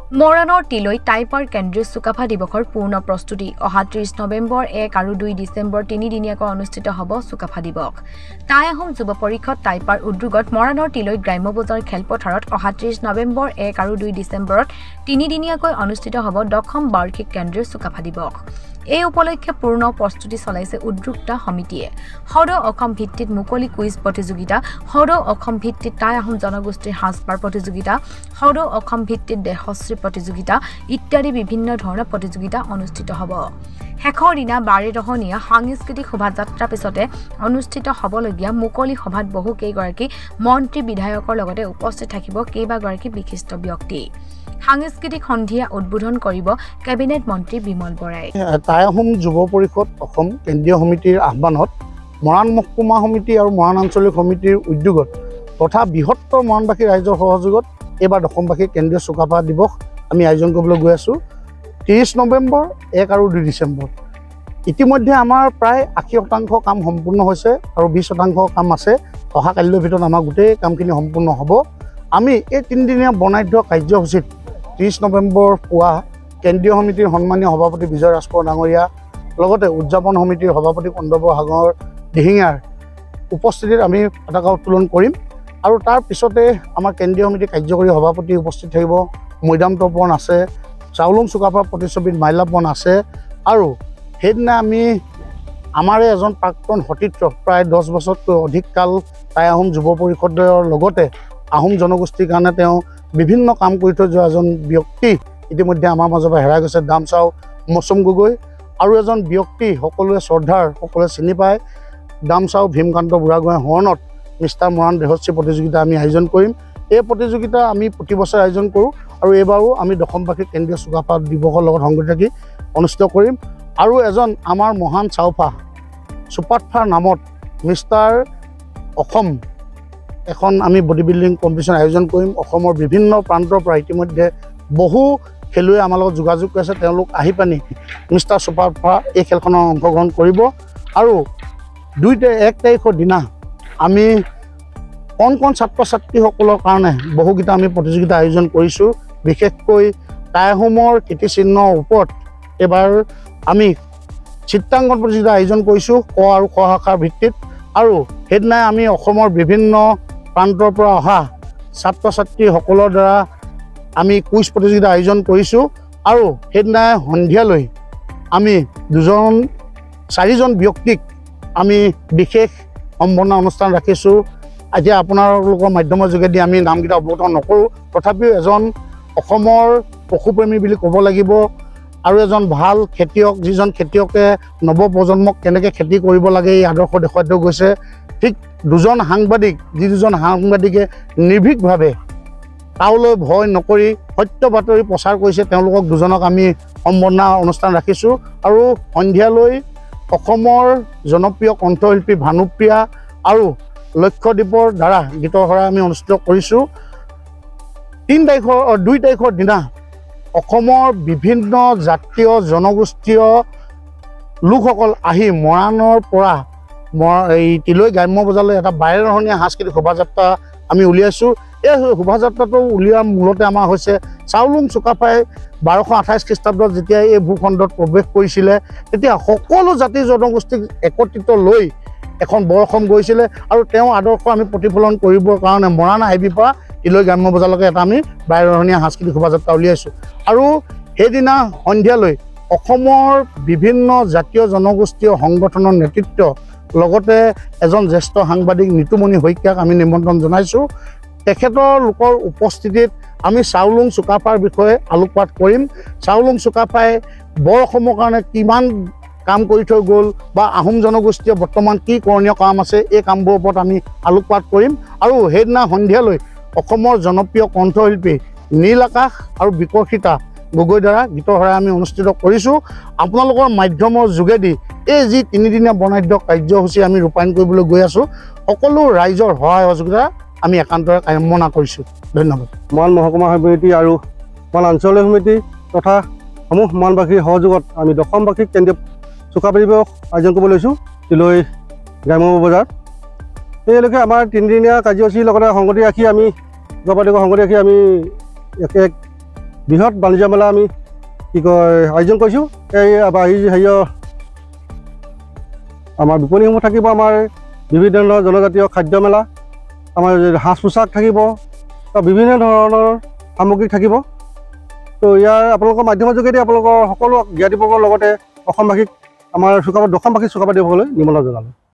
মৰাণৰ তিলৈ টাইপাৰ কেন্দ্ৰীয় চুকাফা দিৱসৰ পূৰ্ণ প্ৰস্তুতি অহা 30 নৱেম্বৰ 1 আৰু 2 ডিচেম্বৰ 3 দিনীয়াকৈ অনুষ্ঠিত হ'ব চুকাফা দিৱস। টাই আহোম যুৱ পৰিষদ টাইপাৰ উদ্যোগত মৰাণৰ তিলৈ গ্ৰাম্য বজাৰ খেলপথাৰত অহা 30 নৱেম্বৰ 1 আৰু 2 ডিচেম্বৰত 3 দিনীয়াকৈ অনুষ্ঠিত হ'ব 10ম বাৰ্ষিক কেন্দ্ৰীয় চুকাফা দিৱস। এই উপলক্ষে পূৰ্ণ প্ৰস্তুতি চলাইছে উদ্যোক্তা সমিতিয়ে। সদৌ অসম ভিত্তিত মুকলি কুইজ প্ৰতিযোগিতা, সদৌ অসম ভিত্তিত টাই আহোম জনগোষ্ঠীৰ সাজপাৰ প্ৰতিযোগিতা, সদৌ অসম ভিত্তিত দেহশ্ৰী প্ৰতিযোগিতা ইত্যাদি বিভিন্ন ধৰণৰ প্ৰতিযোগিতা অনুষ্ঠিত হ'ব। শেষৰ দিনা 12ৰহনীয়া সাংস্কৃতিক শোভাযাত্ৰাৰ পিছতে অনুষ্ঠিত হ'বলগীয়া মুকলি সভাত বহু কেইগৰাকী মন্ত্ৰী বিধায়কৰ লগতে উপস্থিত থাকিব কেইবাগৰাকী বিশিষ্ট ব্যক্তি। সাংস্কৃতিক সন্ধিয়া উদ্বোধন কৰিব কেবিনেট মন্ত্ৰী বিমল বৰাই। টাই আহোম যুৱ পৰিষদ অসম কেন্দ্ৰীয় সমিতিৰ আহ্বানত মৰাণ মহকুমা সমিতি আৰু মৰাণ আঞ্চলিক সমিতিৰ উদ্যোগত তথা বৃহত্তৰ মৰাণবাসী ৰাইজৰ সহযোগত এইবাৰ 10ম বাৰ্ষিক কেন্দ্ৰীয় চুকাফা দিৱস আমি আয়োজন কৰিবলৈ গৈ আছোঁ 30 নৱেম্বৰ 1 আৰু 2 ডিচেম্বৰ। ইতিমধ্যে আমাৰ প্ৰায় 80% কাম সম্পূৰ্ণ হৈছে আৰু 20% কাম আছে। অহা কালিৰ ভিতৰত আমাৰ গোটেই কামখিনি সম্পূৰ্ণ হ'ব। আমি এই 3 দিনীয়া বৰ্ণাঢ্য কাৰ্যসূচীত 30 নৱেম্বৰ পুৱা কেন্দ্ৰীয় সমিতিৰ সন্মানীয় সভাপতি বিজয় ৰাজখোৱা ডাঙৰীয়া লগতে উদযাপন সমিতিৰ সভাপতি কন্দৰ্প সাগৰ দিহিঙীয়াৰ উপস্থিতিত আমি পতাকা উত্তোলন কৰিম আৰু তাৰ পিছতে আমাৰ কেন্দ্ৰীয় সমিতিৰ কাৰ্যকৰী সভাপতি উপস্থিত থাকিব, মৈদাম তৰ্পণ আছে, চাউলুং চুকাফা প্ৰতিচ্ছবিত মাল্যাৰ্পণ আছে আৰু সেইদিনা আমি আমাৰে এজন প্ৰাক্তন সতীৰ্থ প্ৰায় 10 বছৰতকৈ অধিক কাল টাই আহোম যুৱ পৰিষদৰ লগতে আহোম জনগোষ্ঠীৰ কাৰণে তেওঁ বিভিন্ন কাম কৰি থৈ যোৱা এজন ব্যক্তি ইতিমধ্যে আমাৰ মাজৰ পৰা হেৰাই গৈছে, দামচাও মৌচুম গগৈ। আৰু এজন ব্যক্তি সকলোৱে শ্ৰদ্ধাৰ, সকলোৱে চিনি পায়, দামচাও ভীমকান্ত বুঢ়াগোহাঁই হৰণত মিষ্টাৰ মৰাণ দেহশ্ৰী প্ৰতিযোগিতা আমি আয়োজন কৰিম। এই প্ৰতিযোগিতা আমি প্ৰতি বছৰে আয়োজন কৰোঁ আৰু এইবাৰো আমি 10ম বাৰ্ষিক কেন্দ্ৰীয় চুকাফা দিৱসৰ লগত সংগতি ৰাখি অনুষ্ঠিত কৰিম। আৰু এজন আমাৰ মহান চাওফা চুপাৰফাৰ নামত মিষ্টাৰ অসম এখন আমি বডি বিল্ডিং কম্পিটিশ্যন আয়োজন কৰিম। অসমৰ বিভিন্ন প্ৰান্তৰ পৰা ইতিমধ্যে বহু খেলুৱৈ আমাৰ লগত যোগাযোগ কৰিছে, তেওঁলোক আহি পানি মিষ্টাৰ চুপাৰফা এই খেলখনত অংশগ্ৰহণ কৰিব। আৰু 1 তাৰিখৰ দিনা আমি কণ ছাত্ৰ ছাত্ৰীসকলৰ কাৰণে বহুকেইটা আমি প্ৰতিযোগিতা আয়োজন কৰিছোঁ। বিশেষকৈ টাই আহোমৰ কীৰ্তিচিহ্নৰ ওপৰত এইবাৰ আমি চিত্ৰাংকন প্ৰতিযোগিতা আয়োজন কৰিছোঁ ক আৰু খ শাখাৰ ভিত্তিত। আৰু সেইদিনাই আমি অসমৰ বিভিন্ন প্ৰান্তৰ পৰা অহা ছাত্ৰ ছাত্ৰীসকলৰ দ্বাৰা আমি কুইজ প্ৰতিযোগিতা আয়োজন কৰিছোঁ। আৰু সেইদিনাই সন্ধিয়ালৈ আমি 4জন ব্যক্তিক আমি বিশেষ সম্বৰ্ধনা অনুষ্ঠান ৰাখিছোঁ। এতিয়া আপোনালোকৰ মাধ্যমৰ যোগেদি আমি নামকেইটা অৱগত নকৰোঁ, তথাপিও এজন অসমৰ পশুপ্ৰেমী বুলি ক'ব লাগিব আৰু এজন ভাল খেতিয়ক, যিজন খেতিয়কে নৱপ্ৰজন্মক কেনেকৈ খেতি কৰিব লাগে এই আদৰ্শ দেখুৱাই থৈ গৈছে। ঠিক 2জন সাংবাদিক, যি 2জন সাংবাদিকে নিৰ্ভীকভাৱে কাৰোলৈ ভয় নকৰি সত্য বাতৰি প্ৰচাৰ কৰিছে, তেওঁলোকক 2জনক আমি সম্বৰ্ধনা অনুষ্ঠান ৰাখিছোঁ। আৰু সন্ধিয়ালৈ অসমৰ জনপ্ৰিয় কণ্ঠশিল্পী ভানুপ্ৰিয়া আৰু লক্ষদ্বীপৰ দ্বাৰা গীতৰ শৰাই আমি অনুষ্ঠিত কৰিছোঁ। 2 তাৰিখৰ দিনা অসমৰ বিভিন্ন জাতীয় জনগোষ্ঠীয় লোকসকল আহি মৰাণৰ পৰা এই তিলৈ গ্ৰাম্য বজাৰলৈ এটা 12ৰহনীয়া সাংস্কৃতিক শোভাযাত্ৰা আমি উলিয়াইছোঁ। এই শোভাযাত্ৰাটো উলিওৱাৰ মূলতে আমাৰ হৈছে চাউলুং চুকাফাই 1228 খ্ৰীষ্টাব্দত যেতিয়া এই ভূখণ্ডত প্ৰৱেশ কৰিছিলে তেতিয়া সকলো জাতি জনগোষ্ঠীক একত্ৰিত লৈ এখন বৰ অসম গৈছিলে আৰু তেওঁ আদৰ্শ আমি প্ৰতিফলন কৰিবৰ কাৰণে মৰাণ আইবিৰ পৰা তিলৈ গ্ৰাম্য বজাৰলৈকে এটা আমি 12ৰহনীয়া সাংস্কৃতিক শোভাযাত্ৰা উলিয়াইছোঁ। আৰু সেইদিনা সন্ধিয়ালৈ অসমৰ বিভিন্ন জাতীয় জনগোষ্ঠীয় সংগঠনৰ নেতৃত্ব লগতে এজন জ্যেষ্ঠ সাংবাদিক নিতুমণি শইকীয়াক আমি নিমন্ত্ৰণ জনাইছোঁ। তেখেতৰ লোকৰ উপস্থিতিত আমি চাউলুং চুকাফাৰ বিষয়ে আলোকপাত কৰিম। চাউলুং চুকাফাই বৰ অসমৰ কাৰণে কিমান কাম কৰি থৈ গ'ল বা আহোম জনগোষ্ঠীয়ে বৰ্তমান কি কৰণীয় কাম আছে এই কামবোৰৰ ওপৰত আমি আলোকপাত কৰিম। আৰু সেইদিনা সন্ধিয়ালৈ অসমৰ জনপ্ৰিয় কণ্ঠশিল্পী নীল আকাশ আৰু বিকশিতা গগৈৰ দ্বাৰা গীতৰ শৰাই আমি অনুষ্ঠিত কৰিছোঁ। আপোনালোকৰ মাধ্যমৰ যোগেদি এই যি 3 দিনীয়া বৰ্ণাঢ্য কাৰ্যসূচী আমি ৰূপায়ণ কৰিবলৈ গৈ আছোঁ, সকলো ৰাইজৰ সহায় সহযোগিতা আমি একান্তৰে কামনা কৰিছোঁ। ধন্যবাদ। মৰাণ মহকুমা সমিতি আৰু মৰাণ আঞ্চলিক সমিতি তথা সমূহ মৰাণবাসীৰ সহযোগত আমি 10ম বাৰ্ষিক কেন্দ্ৰীয় চুকাফা দিৱস আয়োজন কৰিব লৈছোঁ তিলৈ গ্ৰাম্য বজাৰত। এইলৈকে আমাৰ 3 দিনীয়া কাৰ্যসূচীৰ লগতে সংগতি ৰাখি আমি সংগতি ৰাখি আমি এক বৃহৎ বাণিজ্য মেলা আমি কি কয় আয়োজন কৰিছোঁ। এই হেৰিয়ৰ আমাৰ বিপণীসমূহ থাকিব, আমাৰ বিভিন্ন ধৰণৰ জনজাতীয় খাদ্য মেলা, আমাৰ সাজ পোছাক থাকিব, বিভিন্ন ধৰণৰ সামগ্ৰী থাকিব। তো ইয়াৰ আপোনালোকৰ মাধ্যমৰ যোগেদি আপোনালোকৰ সকলো জ্ঞাতিবৰ্গৰ লগতে অসমবাসীক আমাৰ দশমবাৰ্ষিক চুকাফা দিৱসলৈ নিমন্ত্ৰণ জনালোঁ।